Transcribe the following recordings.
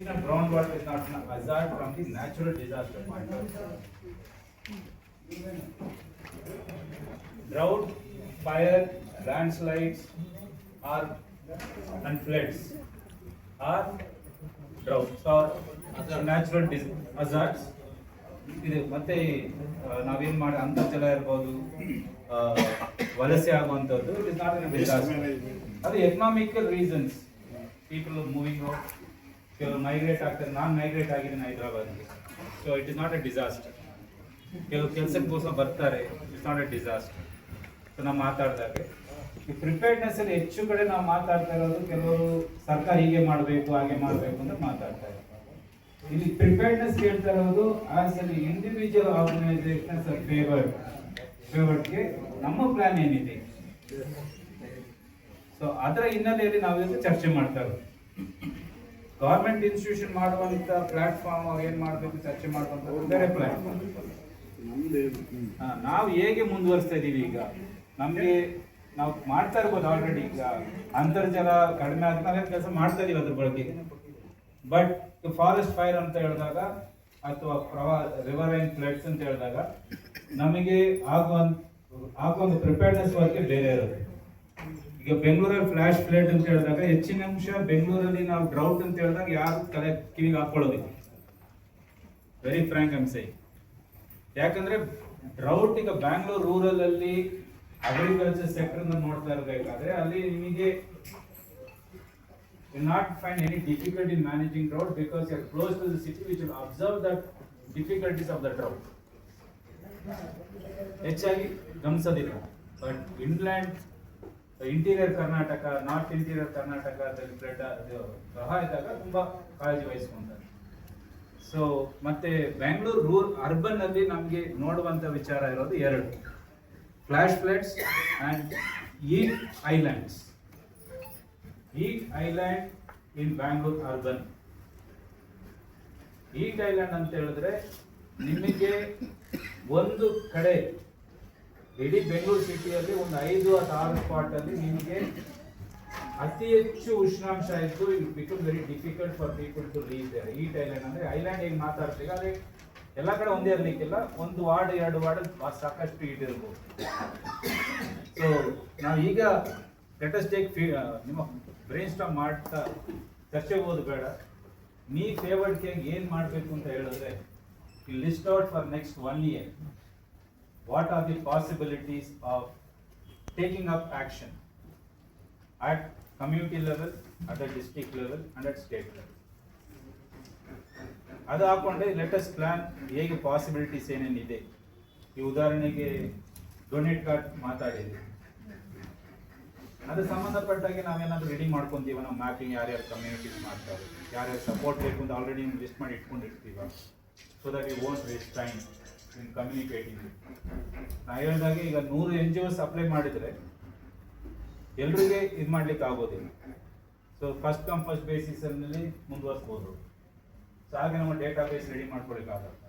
Groundwater is not an hazard from the natural disaster point of view. Drought, fire, landslides, or and floods are droughts or natural hazards. ಇದು ಮತ್ತೆ ನಾವೇನ್ ಮಾಡಿ ಅಂತರ್ಜಲ ಇರ್ಬೋದು, ವಲಸೆ ಆಗುವಂಥದ್ದು. It is not a disaster. ಅದು economical reasons, people moving out, ಕೆಲವರು ಮೈಗ್ರೇಟ್ ಆಗ್ತಾರೆ. ನಾನು ಮೈಗ್ರೇಟ್ ಆಗಿದ್ದೀನಿ ಹೈದರಾಬಾದ್ಗೆ, so it is not a disaster. ಕೆಲವು ಕೆಲಸಕ್ಕೋಸ್ಕರ ಬರ್ತಾರೆ, it's not a disaster. So ನಾವು ಮಾತಾಡಿದಾಗ ಈ ಪ್ರಿಪೇರ್ಡ್ನೆಸ್ ಅಲ್ಲಿ ಹೆಚ್ಚು ಕಡೆ ನಾವು ಮಾತಾಡ್ತಾ ಇರೋದು, ಕೆಲವರು ಸರ್ಕಾರ ಹೀಗೆ ಮಾಡಬೇಕು ಹಾಗೆ ಮಾಡಬೇಕು ಅಂತ ಮಾತಾಡ್ತಾ ಇದ್ದಾರೆ. ಇಲ್ಲಿ ಪ್ರಿಪೇರ್ಡ್ನೆಸ್ ಹೇಳ್ತಾ ಇರೋದು ಆಸ್ ಅನ್ ಇಂಡಿವಿಜುವಲ್ ಆರ್ಗನೈಸೇಷನ್ ಫೇವರ್ಡ್ಗೆ ನಮ್ಮ ಪ್ಲಾನ್ ಏನಿದೆ, ಸೊ ಅದರ ಹಿನ್ನೆಲೆಯಲ್ಲಿ ನಾವು ಇವತ್ತು ಚರ್ಚೆ ಮಾಡ್ತಾ ಇರೋದು. ಗವರ್ಮೆಂಟ್ ಇನ್ಸ್ಟಿಟ್ಯೂಷನ್ ಮಾಡುವಂತ ಪ್ಲಾಟ್ಫಾರ್ಮ್ ಅವ್ರು ಏನ್ ಮಾಡಬೇಕು ಚರ್ಚೆ ಮಾಡುವಂತ ಬೇರೆ ಪ್ಲಾನ್. ನಾವು ಹೇಗೆ ಮುಂದುವರಿಸ್ತಾ ಇದೀವಿ ಈಗ, ನಮ್ಗೆ ನಾವು ಮಾಡ್ತಾ ಇರ್ಬೋದು ಆಲ್ರೆಡಿ. ಈಗ ಅಂತರ್ಜಲ ಕಡಿಮೆ ಆಗಿ ನಾವೇನು ಕೆಲಸ ಮಾಡ್ತಾ ಇದೀವಿ ಅದ್ರ ಬಗ್ಗೆ. ಬಟ್ ಫಾರೆಸ್ಟ್ ಫೈರ್ ಅಂತ ಹೇಳಿದಾಗ ಅಥವಾ ರಿವರ್ ಅಂಡ್ ಫ್ಲಡ್ಸ್ ಅಂತ ಹೇಳಿದಾಗ ನಮಗೆ ಆಗುವ ಪ್ರಿಪೇರ್ನೆಸ್ ವರ್ಕ್ ಬೇರೆ ಇರುತ್ತೆ. ಈಗ ಬೆಂಗಳೂರಲ್ಲಿ ಫ್ಲಾಶ್ ಫ್ಲಡ್ ಅಂತ ಹೇಳಿದಾಗ ಹೆಚ್ಚಿನ ಅಂಶ ಬೆಂಗಳೂರಲ್ಲಿ ನಾವು ಡ್ರೌಟ್ ಅಂತ ಹೇಳಿದಾಗ ಯಾರು ಕಿವಿಗೆ ಹಾಕೊಳ್ಳೋದಿಲ್ಲ. Very frank I'm saying. ಯಾಕಂದ್ರೆ ಡ್ರೌಟ್ ಈಗ ಬ್ಯಾಂಗ್ಳೂರ್ ರೂರಲ್ ಅಲ್ಲಿ ಅಗ್ರಿಕಲ್ಚರ್ ಸೆಕ್ಟರ್ ನೋಡ್ತಾ ಇರಬೇಕಾದ್ರೆ ಅಲ್ಲಿ ನಿಮಗೆ will not find any difficulty in managing drought because you are close to the city which will observe the difficulties of the drought. ಹೆಚ್ಚಾಗಿ ಗಮನಿಸೋದಿಲ್ಲ. But inland interior Karnataka, north interior ಕರ್ನಾಟಕದಲ್ಲಿ ಪ್ರವಾಹ ಇದ್ದಾಗ ತುಂಬಾ ಕಾಳಜಿ ವಹಿಸ್ಕೊಂತಾರೆ. ಸೊ ಮತ್ತೆ ಬೆಂಗಳೂರು ಅರ್ಬನ್ ಅಲ್ಲಿ ನಮಗೆ ನೋಡುವಂತ ವಿಚಾರ ಇರೋದು ಎರಡು: flash floods and heat islands. Heat island in Bangalore urban. Heat island ಅಂತ ಹೇಳಿದ್ರೆ ನಿಮಗೆ ಒಂದು ಕಡೆ ಇಡೀ ಬೆಂಗಳೂರು ಸಿಟಿಯಲ್ಲಿ ಒಂದು 5 ಅಥವಾ 6 ಸ್ಪಾಟ್ ಅಲ್ಲಿ ನಿಮಗೆ ಅತಿ ಹೆಚ್ಚು ಉಷ್ಣಾಂಶ ಇದ್ದು it become very difficult for people to leave there. Heat island ಅಂದ್ರೆ ಐಲ್ಯಾಂಡ್ ಹೇಗೆ ಮಾತಾಡ್ತೀವಿ ಅದೇ ಎಲ್ಲ ಕಡೆ ಒಂದೇ ಇರ್ಲಿಕ್ಕಿಲ್ಲ, ಒಂದು ವಾರ್ಡ್ 2 ವಾರ್ಡ್ ಸಾಕಷ್ಟು ಹೀಟ್ ಇರ್ಬೋದು. ಸೊ ನಾವು ಈಗ ಲೆಟಸ್ ಟೇಕ್ ನಿಮ್ಮ ಬ್ರೈನ್ ಸ್ಟಾರ್ಮ್ ಮಾಡ್ತಾ ಚರ್ಚೆ ಹೋಗೋದು ಬೇಡ. ನೀ ಫೇವರ್ಡ್ ಕೇಗ್ ಏನ್ ಮಾಡಬೇಕು ಅಂತ ಹೇಳಿದ್ರೆ, you list out for next 1 year what are the possibilities of taking up action at community level, at the district level and at state level. ಅದು ಹಾಕೊಂಡೆ ಲೆಟಸ್ ಪ್ಲಾನ್ ಹೇಗೆ ಪಾಸಿಬಿಲಿಟೀಸ್ ಏನೇನಿದೆ. ಈ ಉದಾಹರಣೆಗೆ ಡೊನೇಟ್ ಕಾರ್ಡ್ ಮಾತಾಡಿದ್ವಿ, ಅದು ಸಂಬಂಧಪಟ್ಟಾಗೆ ನಾವೇನಾದ್ರೂ ರೆಡಿ ಮಾಡ್ಕೊಂತೀವ. ನಾವು mapping ಯಾರ್ಯಾರು ಕಮ್ಯುನಿಟೀಸ್ ಮಾಡ್ತಾರೆ, ಯಾರ್ಯಾರು ಸಪೋರ್ಟ್ ಬೇಕು ಅಂತ ಆಲ್ರೆಡಿ ಲಿಸ್ಟ್ ಮಾಡಿ ಇಟ್ಕೊಂಡಿರ್ತೀವ. So that you won't waste time in communicating. ನಾ ಹೇಳಿದಾಗೆ ಈಗ 100 NGOs ಅಪ್ಲೈ ಮಾಡಿದ್ರೆ ಎಲ್ರಿಗೆ ಇದು ಮಾಡ್ಲಿಕ್ಕೆ ಆಗೋದಿಲ್ಲ. So first come first basis ಅಲ್ಲಿ ಮುಂದುವರಿಸ್ಬೋದು. ಸೊ ಹಾಗೆ ನಮ್ಮ ಡೇಟಾ ಬೇಸ್ ರೆಡಿ ಮಾಡ್ಕೊಳಿಕ್ಕಾಗತ್ತೆ.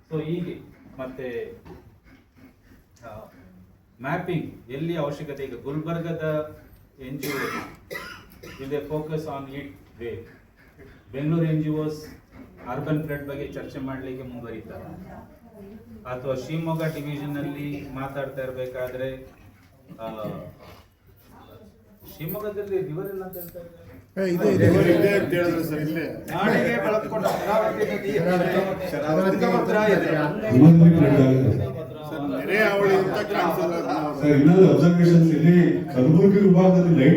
ಸೊ ಹೀಗೆ ಮತ್ತೆ ಮ್ಯಾಪಿಂಗ್ ಎಲ್ಲಿ ಅವಶ್ಯಕತೆ. ಈಗ ಗುಲ್ಬರ್ಗದ NGO ಇಲ್ಲಿ focus on it way. Bengaluru NGOs urban flood ಬಗ್ಗೆ ಚರ್ಚೆ ಮಾಡಲಿಕ್ಕೆ ಮುಂದುವರಿತಾರೆ. ಅಥವಾ ಶಿವಮೊಗ್ಗ ಡಿವಿಷನ್ ಅಲ್ಲಿ ಮಾತಾಡ್ತಾ ಇರಬೇಕಾದ್ರೆ ಶಿವಮೊಗ್ಗದಲ್ಲಿ ರಿವರ್ ಇಲ್ಲ ಅಂತ ಹೇಳ್ತಾರೆ. ಇನ್ನೊಂದು ಅಬ್ಸರ್ವೇಷನ್ಸ್ ಇಲ್ಲಿ ಕಲಬುರಗಿ ವಿಭಾಗದಲ್ಲಿ ಲೈಟ್